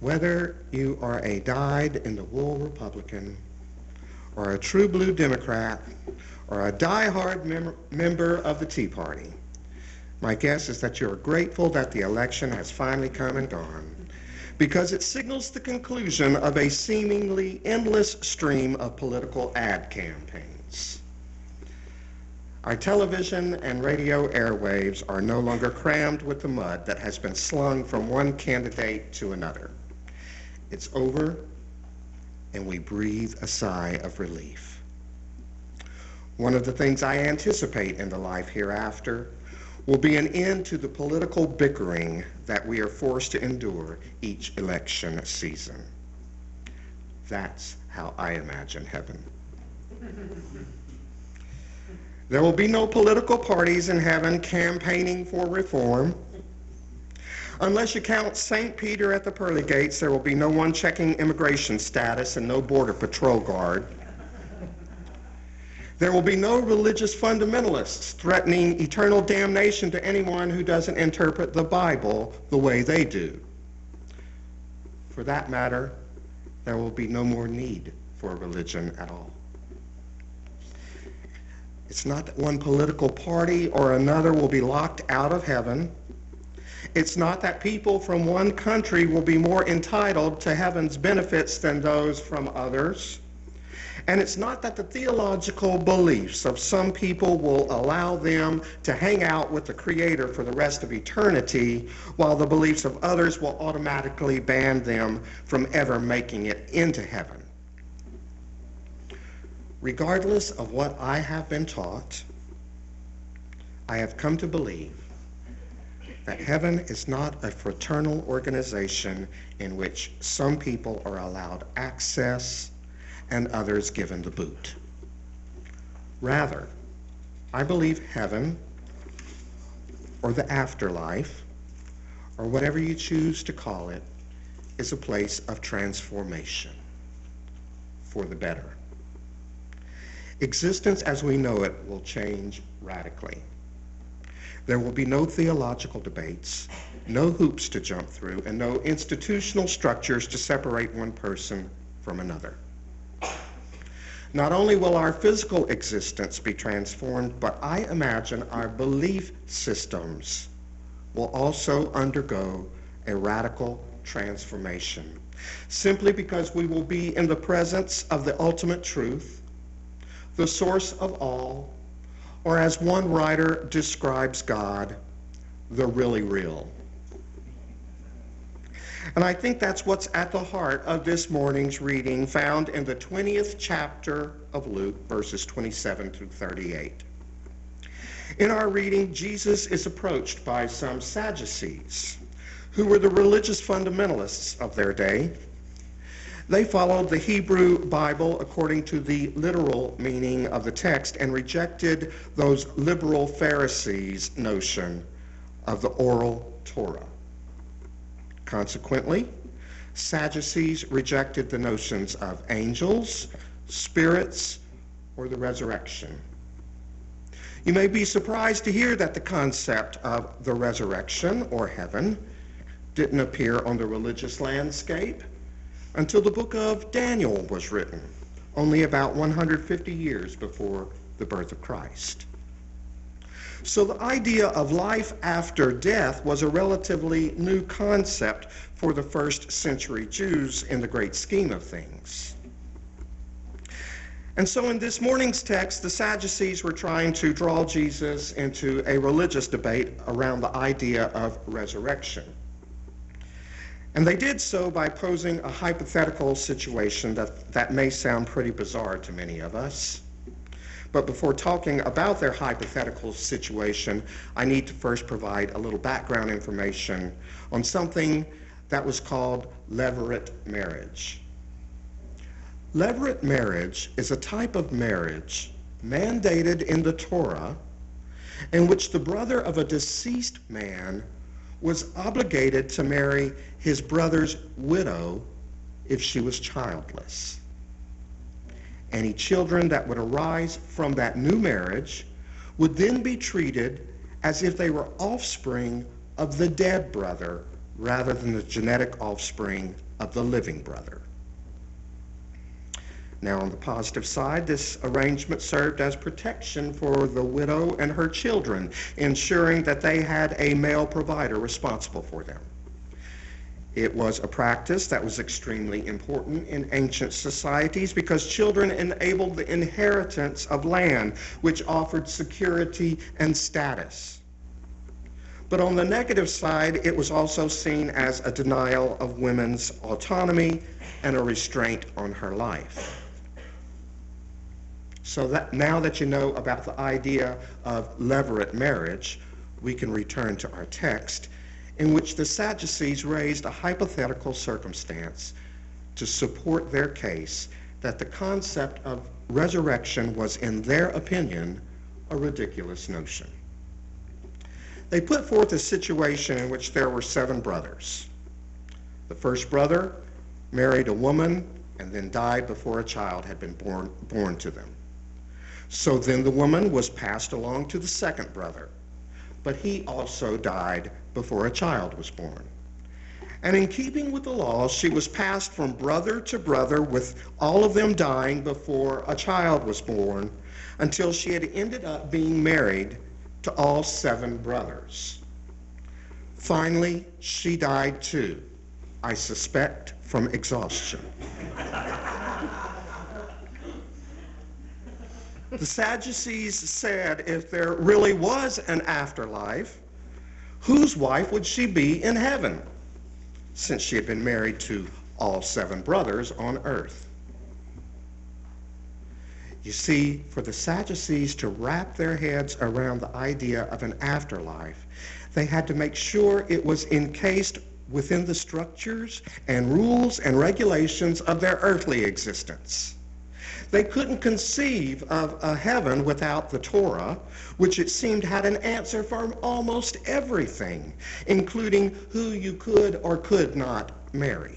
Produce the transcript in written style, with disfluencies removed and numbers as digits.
Whether you are a dyed-in-the-wool Republican or a true blue Democrat or a die-hard member of the Tea Party, my guess is that you're grateful that the election has finally come and gone, because it signals the conclusion of a seemingly endless stream of political ad campaigns. Our television and radio airwaves are no longer crammed with the mud that has been slung from one candidate to another. It's over, and we breathe a sigh of relief. One of the things I anticipate in the life hereafter will be an end to the political bickering that we are forced to endure each election season. That's how I imagine heaven. There will be no political parties in heaven campaigning for reform. Unless you count St. Peter at the pearly gates, there will be no one checking immigration status and no border patrol guard. There will be no religious fundamentalists threatening eternal damnation to anyone who doesn't interpret the Bible the way they do. For that matter, there will be no more need for religion at all. It's not that one political party or another will be locked out of heaven. It's not that people from one country will be more entitled to heaven's benefits than those from others. And it's not that the theological beliefs of some people will allow them to hang out with the Creator for the rest of eternity, while the beliefs of others will automatically ban them from ever making it into heaven. Regardless of what I have been taught, I have come to believe that heaven is not a fraternal organization in which some people are allowed access and others given the boot. Rather, I believe heaven, or the afterlife, or whatever you choose to call it, is a place of transformation for the better. Existence as we know it will change radically. There will be no theological debates, no hoops to jump through, and no institutional structures to separate one person from another. Not only will our physical existence be transformed, but I imagine our belief systems will also undergo a radical transformation, simply because we will be in the presence of the ultimate truth, the source of all, or as one writer describes God, the really real. And I think that's what's at the heart of this morning's reading, found in the 20th chapter of Luke, verses 27 through 38. In our reading, Jesus is approached by some Sadducees, who were the religious fundamentalists of their day. They followed the Hebrew Bible according to the literal meaning of the text and rejected those liberal Pharisees' notion of the oral Torah. Consequently, Sadducees rejected the notions of angels, spirits, or the resurrection. You may be surprised to hear that the concept of the resurrection or heaven didn't appear on the religious landscape until the book of Daniel was written, only about 150 years before the birth of Christ. So the idea of life after death was a relatively new concept for the first century Jews in the great scheme of things. And so in this morning's text, the Sadducees were trying to draw Jesus into a religious debate around the idea of resurrection. And they did so by posing a hypothetical situation that may sound pretty bizarre to many of us. But before talking about their hypothetical situation, I need to first provide a little background information on something that was called levirate marriage. Levirate marriage is a type of marriage mandated in the Torah in which the brother of a deceased man was obligated to marry his brother's widow if she was childless. Any children that would arise from that new marriage would then be treated as if they were offspring of the dead brother rather than the genetic offspring of the living brother. Now, on the positive side, this arrangement served as protection for the widow and her children, ensuring that they had a male provider responsible for them. It was a practice that was extremely important in ancient societies because children enabled the inheritance of land, which offered security and status. But on the negative side, it was also seen as a denial of women's autonomy and a restraint on her life. So that now that you know about the idea of levirate marriage, we can return to our text, in which the Sadducees raised a hypothetical circumstance to support their case that the concept of resurrection was, in their opinion, a ridiculous notion. They put forth a situation in which there were 7 brothers. The first brother married a woman and then died before a child had been born to them. So then the woman was passed along to the second brother, but he also died before a child was born. And in keeping with the law, she was passed from brother to brother, with all of them dying before a child was born, until she had ended up being married to all 7 brothers. Finally, she died too, I suspect from exhaustion. The Sadducees said if there really was an afterlife, whose wife would she be in heaven, since she had been married to all 7 brothers on earth? You see, for the Sadducees to wrap their heads around the idea of an afterlife, they had to make sure it was encased within the structures and rules and regulations of their earthly existence. They couldn't conceive of a heaven without the Torah, which it seemed had an answer for almost everything, including who you could or could not marry.